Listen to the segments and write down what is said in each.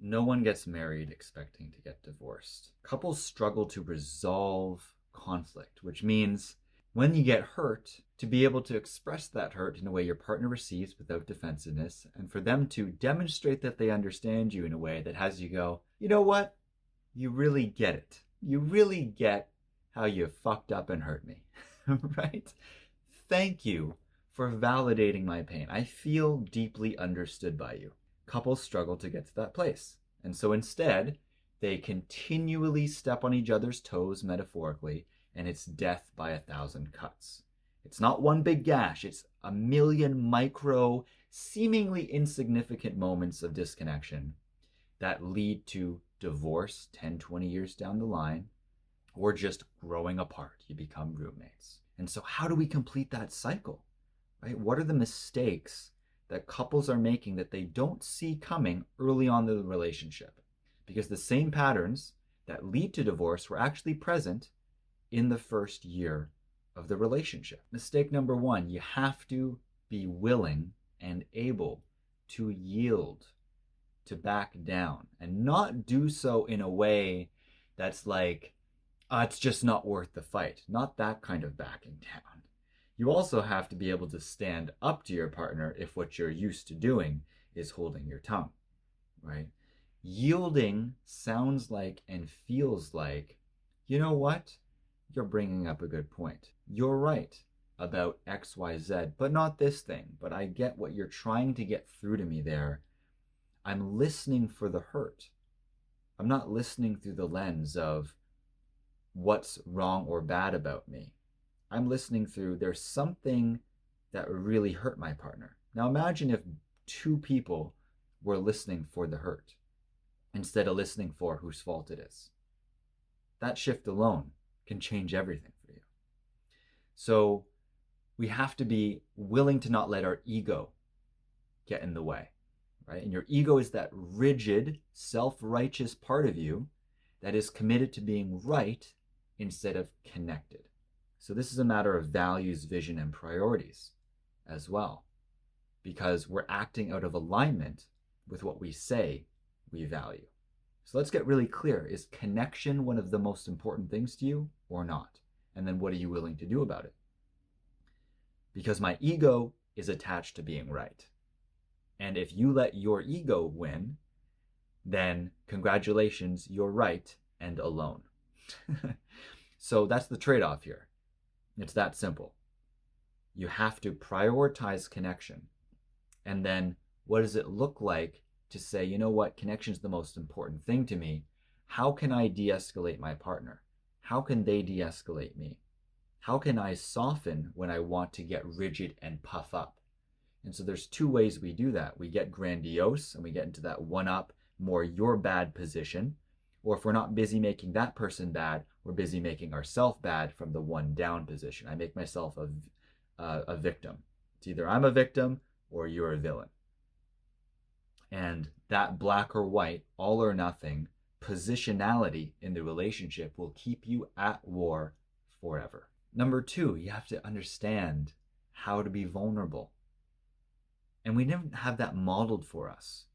No one gets married expecting to get divorced. Couples struggle to resolve conflict, which means when you get hurt, to be able to express that hurt in a way your partner receives without defensiveness, and for them to demonstrate that they understand you in a way that has you go, you know what? You really get it. You really get how you fucked up and hurt me, right? Thank you for validating my pain. I feel deeply understood by you. Couples struggle to get to that place. And so instead, they continually step on each other's toes metaphorically, and it's death by 1,000 cuts. It's not one big gash, it's a million micro, seemingly insignificant moments of disconnection that lead to divorce 10, 20 years down the line, or just growing apart. You become roommates. And so, how do we complete that cycle? Right? What are the mistakes that couples are making that they don't see coming early on in the relationship? Because the same patterns that lead to divorce were actually present in the first year of the relationship. Mistake number one, you have to be willing and able to yield, to back down, and not do so in a way that's like, it's just not worth the fight. Not that kind of backing down. You also have to be able to stand up to your partner if what you're used to doing is holding your tongue, right? Yielding sounds like and feels like, you know what? You're bringing up a good point. You're right about XYZ, but not this thing. But I get what you're trying to get through to me there. I'm listening for the hurt. I'm not listening through the lens of what's wrong or bad about me. I'm listening through, there's something that really hurt my partner. Now imagine if two people were listening for the hurt instead of listening for whose fault it is. That shift alone can change everything for you. So we have to be willing to not let our ego get in the way, right? And your ego is that rigid, self-righteous part of you that is committed to being right instead of connected. So this is a matter of values, vision, and priorities as well, because we're acting out of alignment with what we say we value. So let's get really clear. Is connection one of the most important things to you or not? And then what are you willing to do about it? Because my ego is attached to being right. And if you let your ego win, then congratulations, you're right and alone. So that's the trade-off here. It's that simple. You have to prioritize connection. And then what does it look like to say, you know what, connection is the most important thing to me. How can I de-escalate my partner? How can they de-escalate me? How can I soften when I want to get rigid and puff up? And so there's two ways we do that. We get grandiose and we get into that one-up, more your bad position. Or if we're not busy making that person bad, we're busy making ourselves bad from the one down position. I make myself a victim. It's either I'm a victim or you're a villain. And that black or white, all or nothing positionality in the relationship will keep you at war forever. Number two, you have to understand how to be vulnerable. And we didn't have that modeled for us.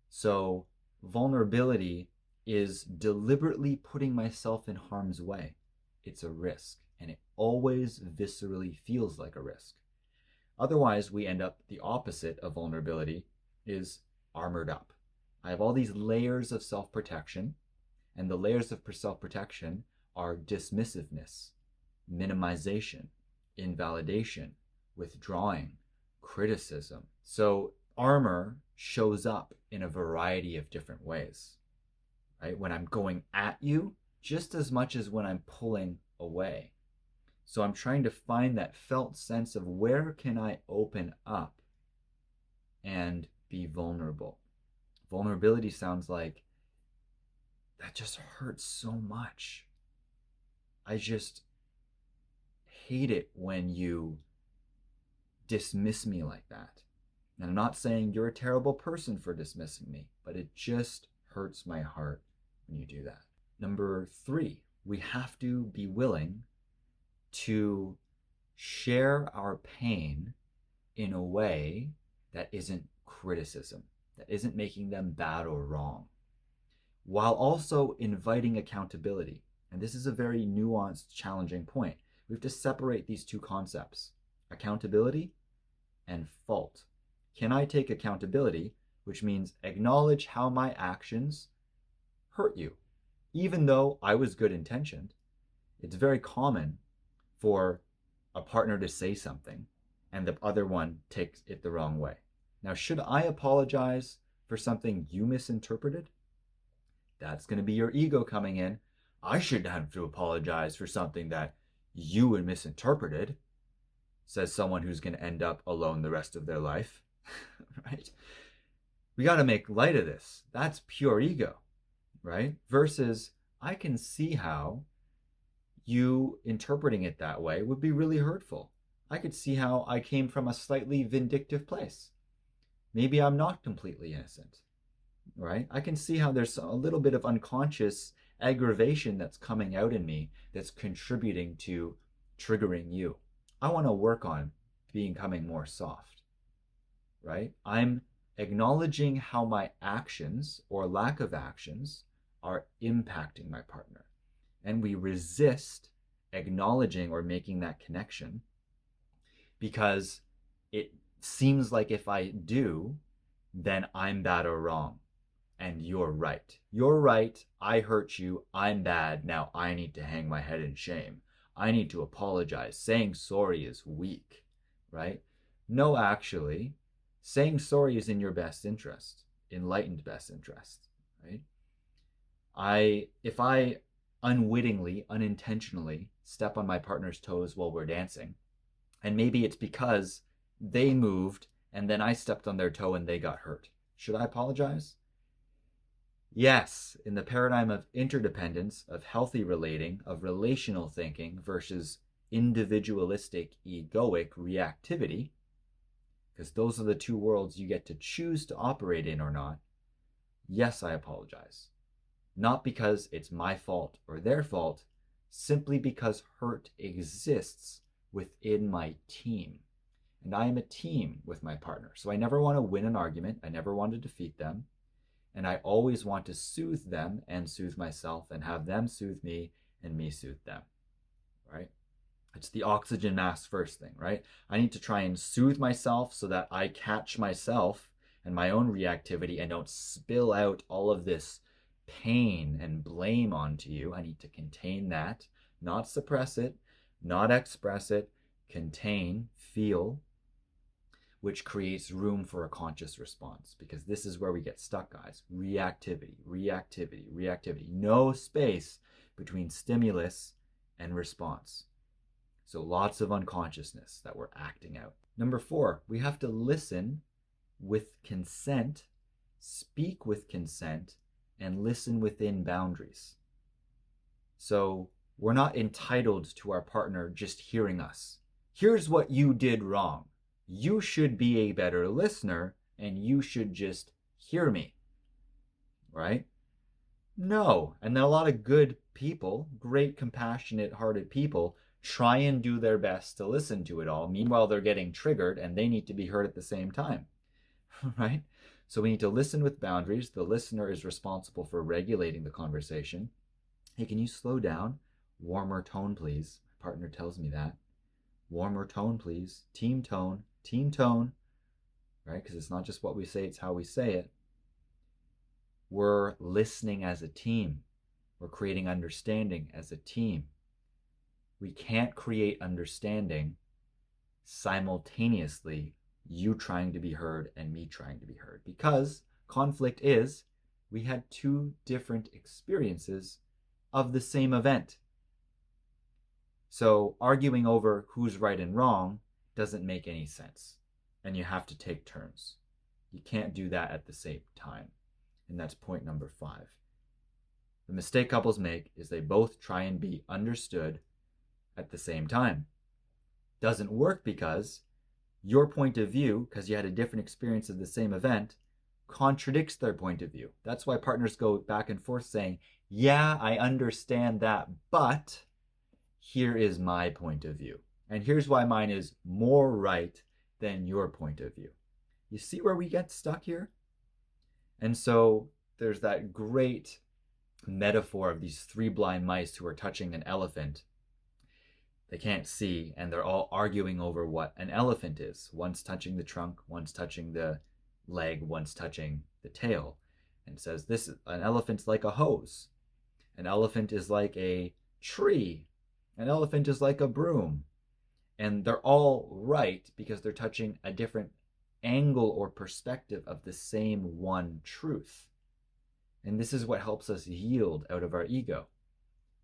So vulnerability is deliberately putting myself in harm's way. It's a risk, and it always viscerally feels like a risk. Otherwise, we end up the opposite of vulnerability is armored up. I have all these layers of self-protection, and the layers of self-protection are dismissiveness, minimization, invalidation, withdrawing, criticism. So armor shows up in a variety of different ways. Right? When I'm going at you, just as much as when I'm pulling away. So I'm trying to find that felt sense of where can I open up and be vulnerable. Vulnerability sounds like, that just hurts so much. I just hate it when you dismiss me like that. And I'm not saying you're a terrible person for dismissing me, but it just hurts my heart when you do that. Number three, we have to be willing to share our pain in a way that isn't criticism. that isn't making them bad or wrong, while also inviting accountability. And this is a very nuanced, challenging point. We have to separate these two concepts, accountability and fault. Can I take accountability, which means acknowledge how my actions hurt you? Even though I was good intentioned, it's very common for a partner to say something and the other one takes it the wrong way. Now, should I apologize for something you misinterpreted? That's going to be your ego coming in. I shouldn't have to apologize for something that you had misinterpreted, says someone who's going to end up alone the rest of their life. Right? We got to make light of this. That's pure ego, right? Versus, I can see how you interpreting it that way would be really hurtful. I could see how I came from a slightly vindictive place. Maybe I'm not completely innocent, right? I can see how there's a little bit of unconscious aggravation that's coming out in me that's contributing to triggering you. I want to work on becoming more soft, right? I'm acknowledging how my actions or lack of actions are impacting my partner. And we resist acknowledging or making that connection because it seems like if I do, then I'm bad or wrong. And you're right. You're right. I hurt you. I'm bad. Now I need to hang my head in shame. I need to apologize. Saying sorry is weak, right? No, actually, saying sorry is in your best interest, enlightened best interest, right? If I unwittingly, unintentionally step on my partner's toes while we're dancing, and maybe it's because they moved and then I stepped on their toe and they got hurt, should I apologize? Yes, in the paradigm of interdependence, of healthy relating, of relational thinking versus individualistic, egoic reactivity, because those are the two worlds you get to choose to operate in or not, yes, I apologize. Not because it's my fault or their fault, simply because hurt exists within my team. And I am a team with my partner. So I never want to win an argument. I never want to defeat them. And I always want to soothe them and soothe myself and have them soothe me and me soothe them, right? It's the oxygen mask first thing, right? I need to try and soothe myself so that I catch myself and my own reactivity and don't spill out all of this pain and blame onto you. I need to contain that, not suppress it, not express it, contain, feel, which creates room for a conscious response, because this is where we get stuck, guys. Reactivity, reactivity, reactivity. No space between stimulus and response. So lots of unconsciousness that we're acting out. Number 4, we have to listen with consent, speak with consent, and listen within boundaries. So we're not entitled to our partner just hearing us. Here's what you did wrong. You should be a better listener and you should just hear me, right? No. And then a lot of good people, great compassionate hearted people, try and do their best to listen to it all. Meanwhile, they're getting triggered and they need to be heard at the same time, right? So we need to listen with boundaries. The listener is responsible for regulating the conversation. Hey, can you slow down? Warmer tone, please. My partner tells me that. Warmer tone, please. Team tone, right? Because it's not just what we say, it's how we say it. We're listening as a team. We're creating understanding as a team. We can't create understanding simultaneously, you trying to be heard and me trying to be heard, because conflict is we had two different experiences of the same event. So arguing over who's right and wrong doesn't make any sense, and you have to take turns. You can't do that at the same time, and that's point number 5. The mistake couples make is they both try and be understood at the same time. Doesn't work because your point of view, because you had a different experience of the same event, contradicts their point of view. That's why partners go back and forth saying, yeah, I understand that, but here is my point of view. And here's why mine is more right than your point of view. You see where we get stuck here? And so there's that great metaphor of these three blind mice who are touching an elephant. They can't see, and they're all arguing over what an elephant is. One's touching the trunk, one's touching the leg, one's touching the tail. And it says this an elephant's like a hose. An elephant is like a tree. An elephant is like a broom. And they're all right because they're touching a different angle or perspective of the same one truth. And this is what helps us yield out of our ego.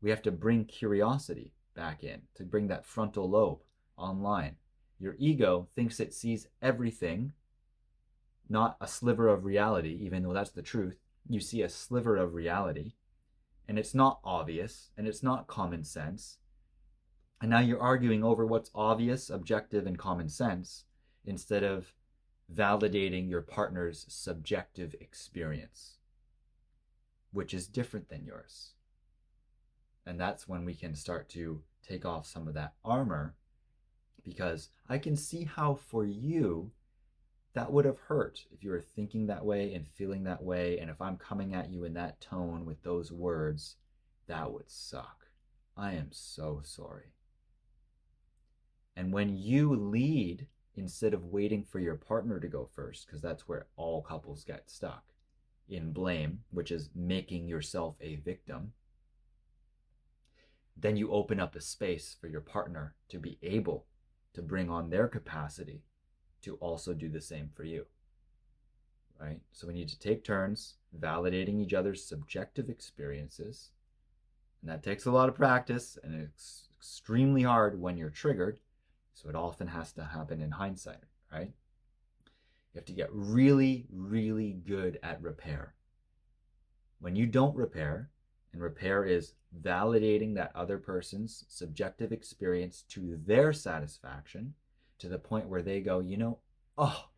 We have to bring curiosity back in, to bring that frontal lobe online. Your ego thinks it sees everything, not a sliver of reality, even though that's the truth. You see a sliver of reality, and it's not obvious, and it's not common sense. And now you're arguing over what's obvious, objective, and common sense instead of validating your partner's subjective experience, which is different than yours. And that's when we can start to take off some of that armor, because I can see how for you that would have hurt if you were thinking that way and feeling that way. And if I'm coming at you in that tone with those words, that would suck. I am so sorry. And when you lead instead of waiting for your partner to go first, because that's where all couples get stuck, in blame, which is making yourself a victim, then you open up a space for your partner to be able to bring on their capacity to also do the same for you, right? So we need to take turns validating each other's subjective experiences. And that takes a lot of practice, and it's extremely hard when you're triggered. So it often has to happen in hindsight, right? You have to get really, really good at repair. When you don't repair, and repair is validating that other person's subjective experience to their satisfaction, to the point where they go, oh,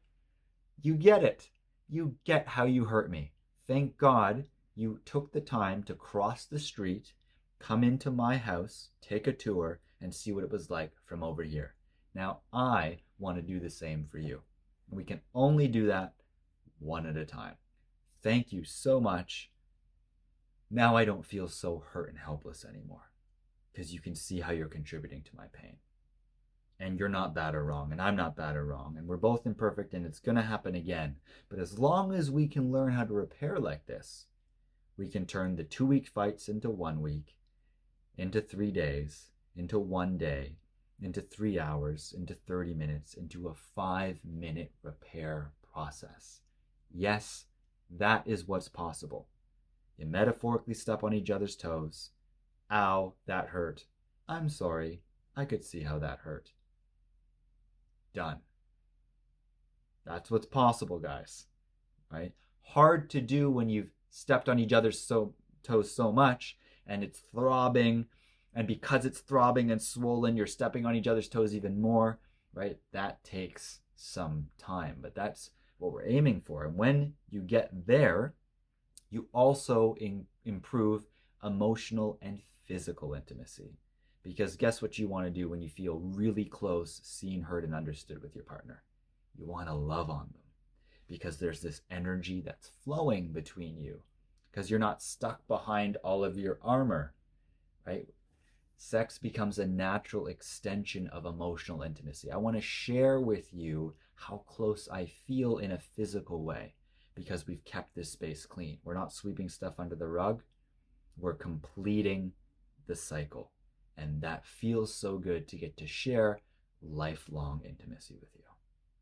you get it. You get how you hurt me. Thank God you took the time to cross the street, come into my house, take a tour, and see what it was like from over here. Now I want to do the same for you. And we can only do that one at a time. Thank you so much. Now I don't feel so hurt and helpless anymore, because you can see how you're contributing to my pain. And you're not bad or wrong, and I'm not bad or wrong, and we're both imperfect, and it's going to happen again. But as long as we can learn how to repair like this, we can turn the 2-week fights into 1 week, into 3 days, into 1 day, into 3 hours, into 30 minutes, into a 5-minute repair process. Yes, that is what's possible. You metaphorically step on each other's toes. Ow, that hurt. I'm sorry. I could see how that hurt. Done. That's what's possible, guys. Right? Hard to do when you've stepped on each other's toes so much and it's throbbing, and because it's throbbing and swollen, you're stepping on each other's toes even more, right? That takes some time, but that's what we're aiming for. And when you get there, you also improve emotional and physical intimacy. Because guess what you want to do when you feel really close, seen, heard, and understood with your partner? You want to love on them, because there's this energy that's flowing between you, because you're not stuck behind all of your armor, right? Sex becomes a natural extension of emotional intimacy. I want to share with you how close I feel in a physical way, because we've kept this space clean. We're not sweeping stuff under the rug. We're completing the cycle. And that feels so good to get to share lifelong intimacy with you.